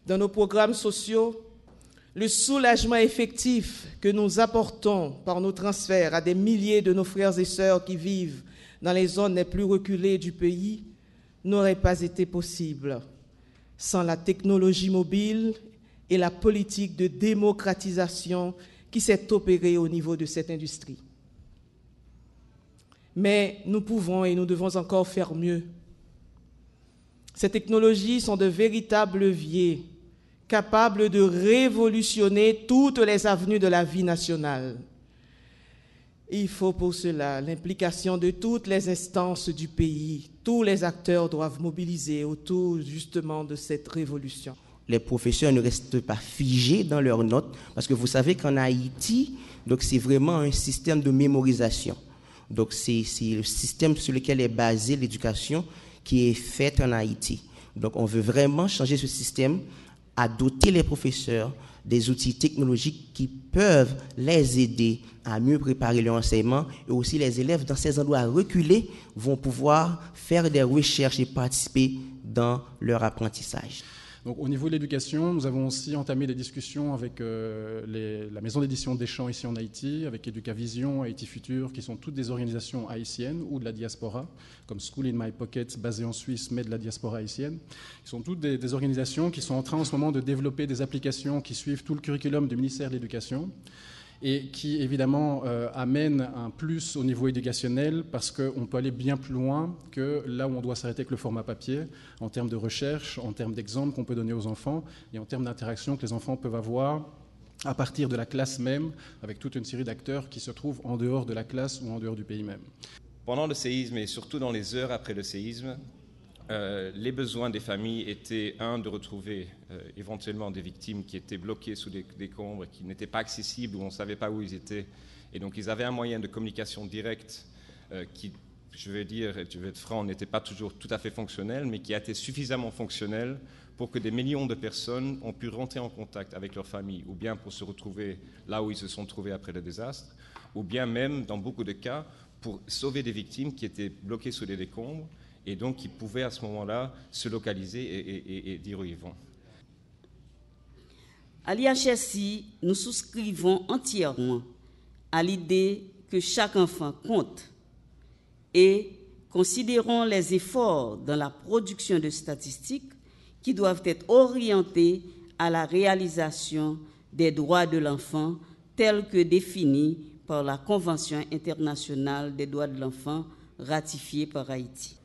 dans nos programmes sociaux, le soulagement effectif que nous apportons par nos transferts à des milliers de nos frères et sœurs qui vivent dans les zones les plus reculées du pays n'aurait pas été possible sans la technologie mobile et la politique de démocratisation qui s'est opérée au niveau de cette industrie. Mais nous pouvons et nous devons encore faire mieux. Ces technologies sont de véritables leviers capables de révolutionner toutes les avenues de la vie nationale. Il faut pour cela l'implication de toutes les instances du pays. Tous les acteurs doivent mobiliser autour justement de cette révolution. Les professeurs ne restent pas figés dans leurs notes, parce que vous savez qu'en Haïti, donc c'est vraiment un système de mémorisation. Donc c'est le système sur lequel est basée l'éducation qui est faite en Haïti. Donc on veut vraiment changer ce système, à doter les professeurs des outils technologiques qui peuvent les aider à mieux préparer leur enseignement, et aussi les élèves dans ces endroits reculés vont pouvoir faire des recherches et participer dans leur apprentissage. Donc, au niveau de l'éducation, nous avons aussi entamé des discussions avec la maison d'édition Deschamps ici en Haïti, avec Educavision, Haïti Futur, qui sont toutes des organisations haïtiennes ou de la diaspora, comme School in My Pocket, basée en Suisse, mais de la diaspora haïtienne. Ils sont toutes des organisations qui sont en train en ce moment de développer des applications qui suivent tout le curriculum du ministère de l'Éducation, et qui évidemment amène un plus au niveau éducationnel, parce qu'on peut aller bien plus loin que là où on doit s'arrêter avec le format papier, en termes de recherche, en termes d'exemples qu'on peut donner aux enfants, et en termes d'interaction que les enfants peuvent avoir à partir de la classe même, avec toute une série d'acteurs qui se trouvent en dehors de la classe ou en dehors du pays même. Pendant le séisme, et surtout dans les heures après le séisme, les besoins des familles étaient, de retrouver éventuellement des victimes qui étaient bloquées sous des décombres, qui n'étaient pas accessibles, où on ne savait pas où ils étaient. Et donc ils avaient un moyen de communication directe qui, je vais être franc, n'était pas toujours tout à fait fonctionnel, mais qui a été suffisamment fonctionnel pour que des millions de personnes ont pu rentrer en contact avec leur famille, ou bien pour se retrouver là où ils se sont trouvés après le désastre, ou bien même, dans beaucoup de cas, pour sauver des victimes qui étaient bloquées sous des décombres, et donc qui pouvaient à ce moment-là se localiser et dire où ils vont. À l'IHSI, nous souscrivons entièrement à l'idée que chaque enfant compte et considérons les efforts dans la production de statistiques qui doivent être orientés à la réalisation des droits de l'enfant tels que définis par la Convention internationale des droits de l'enfant ratifiée par Haïti.